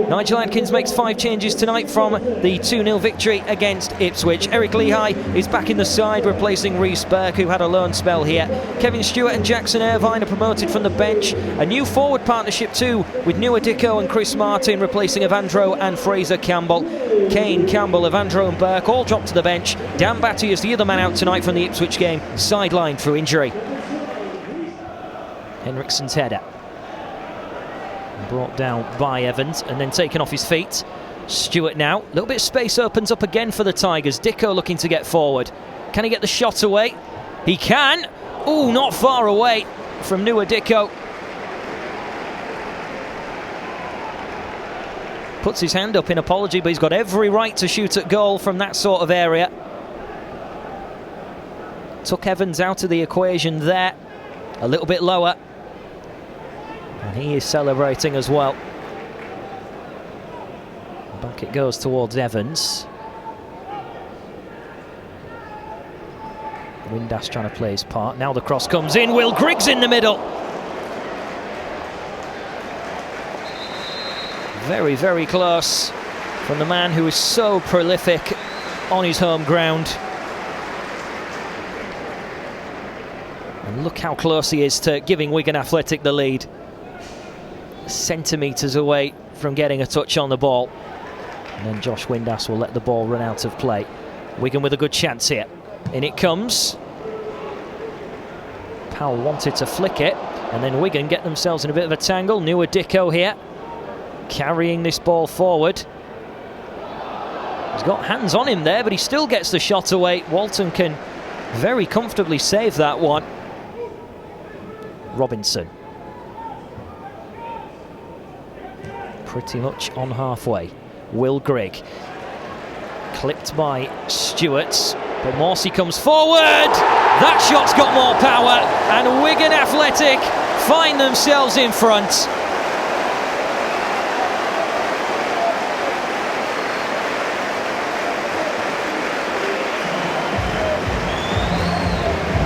Nigel Adkins makes 5 changes tonight from the 2-0 victory against Ipswich. Eric Lehigh is back in the side, replacing Rhys Burke, who had a loan spell here. Kevin Stewart and Jackson Irvine are promoted from the bench. A new forward partnership too, with Nua Dicko and Chris Martin replacing Evandro and Fraser Campbell. Kane, Campbell, Evandro and Burke all dropped to the bench. Dan Batty is the other man out tonight from the Ipswich game, sidelined through injury. Henriksen's header. Brought down by Evans and then taken off his feet. Stewart now. A little bit of space opens up again for the Tigers. Dicko looking to get forward. Can he get the shot away? He can. Oh, not far away from Nua Dicko. Puts his hand up in apology, but he's got every right to shoot at goal from that sort of area. Took Evans out of the equation there. A little bit lower. And he is celebrating as well. Back it goes towards Evans. Windass trying to play his part. Now the cross comes in. Will Griggs in the middle. Very, very close from the man who is so prolific on his home ground. And look how close he is to giving Wigan Athletic the lead. Centimetres away from getting a touch on the ball. And then Josh Windass will let the ball run out of play. Wigan with a good chance here. In it comes. Powell wanted to flick it, and then Wigan get themselves in a bit of a tangle. Nua Dicko here, carrying this ball forward. He's got hands on him there, but he still gets the shot away. Walton can very comfortably save that one. Robinson. Pretty much on halfway. Will Grigg. Clipped by Stewart, but Morsey comes forward. That shot's got more power, and Wigan Athletic find themselves in front.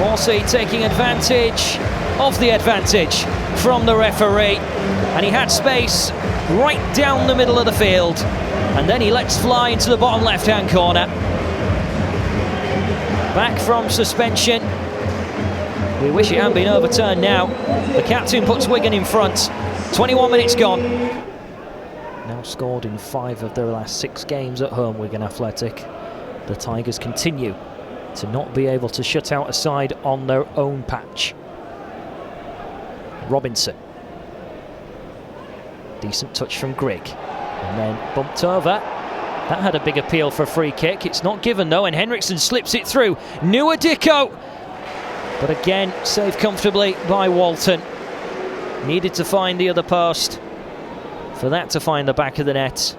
Morsey taking advantage of the advantage from the referee, and he had space right down the middle of the field, and then he lets fly into the bottom left-hand corner. Back from suspension. We wish it hadn't been overturned now. The captain puts Wigan in front. 21 minutes gone. Now scored in 5 of their last 6 games at home, Wigan Athletic. The Tigers continue to not be able to shut out a side on their own patch. Robinson. Decent touch from Grigg. And then bumped over. That had a big appeal for a free kick. It's not given though, and Henriksen slips it through. Nua Dicko. But again, saved comfortably by Walton. Needed to find the other post for that to find the back of the net.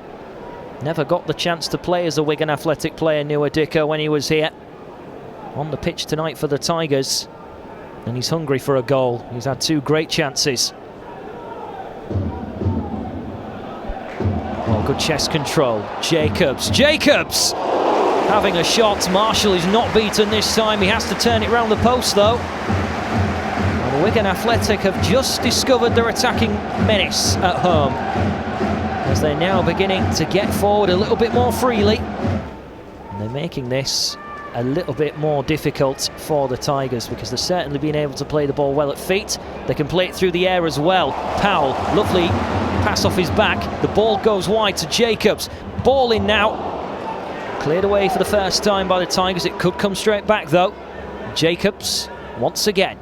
Never got the chance to play as a Wigan Athletic player, Nua Dicko, when he was here. On the pitch tonight for the Tigers. And he's hungry for a goal. He's had 2 great chances. Oh, good chest control. Jacobs having a shot. Marshall is not beaten this time. He has to turn it round the post though. And Wigan Athletic have just discovered their attacking menace at home, as they're now beginning to get forward a little bit more freely. And they're making this a little bit more difficult for the Tigers, because they're certainly being able to play the ball well at feet. They can play it through the air as well. Powell, lovely pass off his back. The ball goes wide to Jacobs. Ball in now. Cleared away for the first time by the Tigers. It could come straight back though. Jacobs, once again,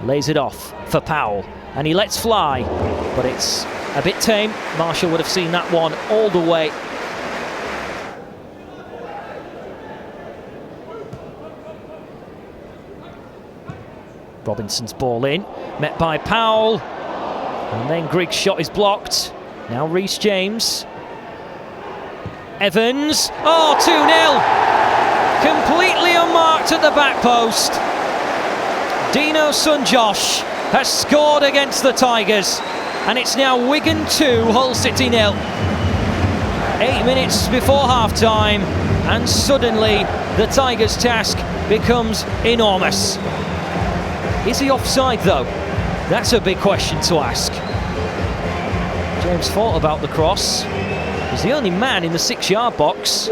lays it off for Powell. And he lets fly, but it's a bit tame. Marshall would have seen that one all the way. Robinson's ball in, met by Powell, and then Grigg's shot is blocked. Now Rhys James. Evans, oh, 2-0. Completely unmarked at the back post. Dino's son Josh has scored against the Tigers, and it's now Wigan 2, Hull City 0. 8 minutes before half-time, and suddenly the Tigers' task becomes enormous. Is he offside though? That's a big question to ask. James thought about the cross. He was the only man in the 6-yard box.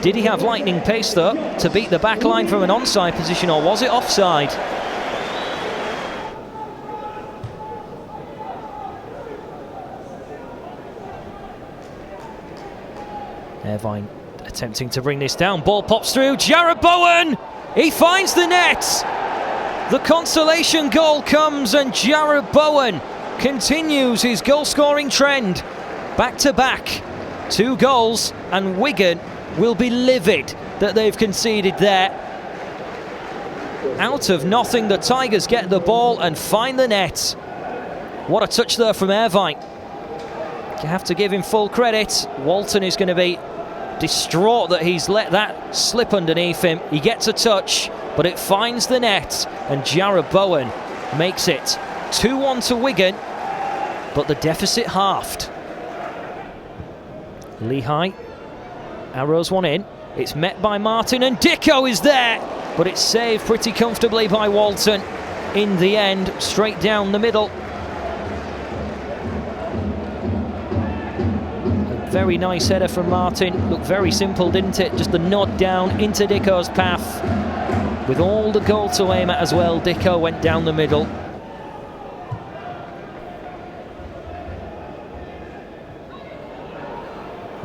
Did he have lightning pace, though, to beat the back line from an onside position, or was it offside? Irvine attempting to bring this down. Ball pops through. Jarrod Bowen! He finds the net! The consolation goal comes, and Jarrod Bowen continues his goal-scoring trend. Back-to-back. 2 goals, and Wigan will be livid that they've conceded there. Out of nothing, the Tigers get the ball and find the net. What a touch there from Irvine. You have to give him full credit. Walton is going to be distraught that he's let that slip underneath him. He gets a touch, but it finds the net, and Jarrod Bowen makes it 2-1 to Wigan, but the deficit halved. Lehigh arrows one in. It's met by Martin, and Dicko is there, but it's saved pretty comfortably by Walton in the end, straight down the middle. A very nice header from Martin. Looked very simple, didn't it? Just the nod down into Dicko's path. With all the goal to aim at as well, Dicko went down the middle.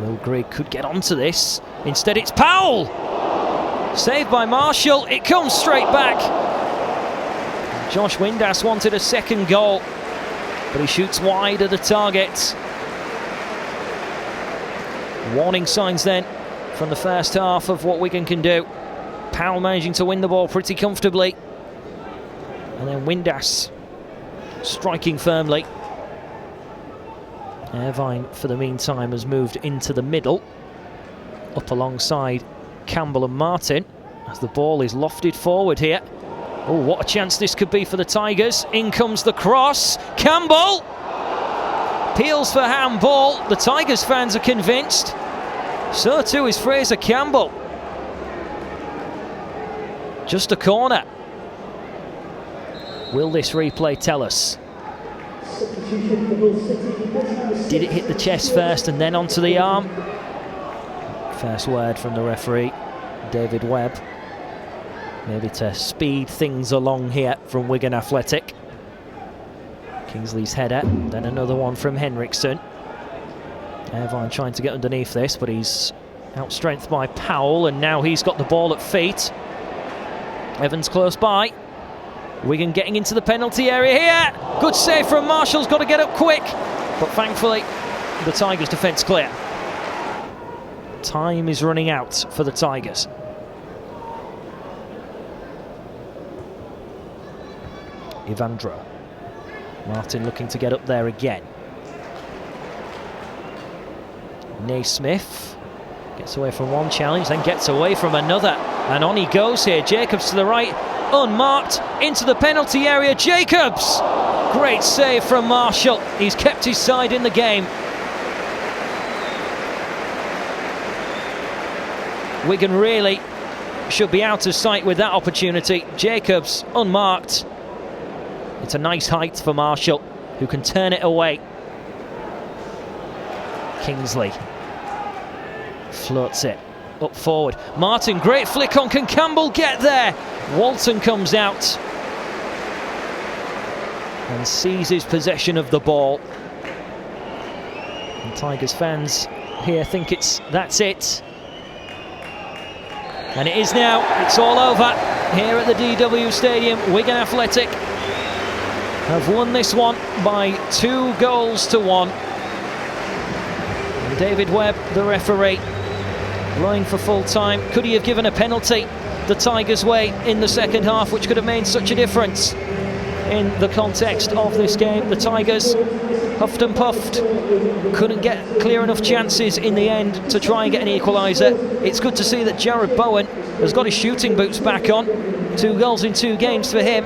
Will Grigg could get onto this. Instead it's Powell! Saved by Marshall. It comes straight back. Josh Windass wanted a second goal, but he shoots wide of the target. Warning signs then from the first half of what Wigan can do. Powell managing to win the ball pretty comfortably. And then Windass striking firmly. Irvine, for the meantime, has moved into the middle, up alongside Campbell and Martin, as the ball is lofted forward here. Oh, what a chance this could be for the Tigers. In comes the cross. Campbell! Peels for handball. The Tigers fans are convinced. So too is Fraser Campbell. Just a corner. Will this replay tell us? Did it hit the chest first and then onto the arm? First word from the referee, David Webb. Maybe to speed things along here from Wigan Athletic. Kingsley's header, then another one from Henriksen. Irvine trying to get underneath this, but he's outstrengthed by Powell, and now he's got the ball at feet. Evans close by. Wigan getting into the penalty area here. Good save from Marshall's got to get up quick. But thankfully, the Tigers' defence clear. Time is running out for the Tigers. Evandro. Martin looking to get up there again. Naismith gets away from one challenge, then gets away from another. And on he goes here. Jacobs to the right, unmarked, into the penalty area. Jacobs! Great save from Marshall. He's kept his side in the game. Wigan really should be out of sight with that opportunity. Jacobs unmarked. It's a nice height for Marshall, who can turn it away. Kingsley floats it up forward. Martin, great flick on. Can Campbell get there? Walton comes out and seizes possession of the ball. And Tigers fans here think that's it. And it is now. It's all over here at the DW Stadium. Wigan Athletic have won this one by 2-1. And David Webb, the referee, blowing for full time. Could he have given a penalty the Tigers' way in the second half, which could have made such a difference in the context of this game? The Tigers huffed and puffed, couldn't get clear enough chances in the end to try and get an equaliser. It's good to see that Jarrod Bowen has got his shooting boots back on. 2 goals in 2 games for him,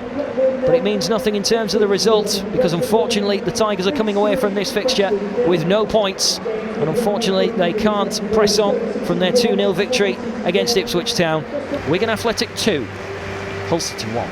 but it means nothing in terms of the result, because unfortunately the Tigers are coming away from this fixture with no points, and unfortunately they can't press on from their 2-0 victory against Ipswich Town. Wigan Athletic 2, Hull City 1.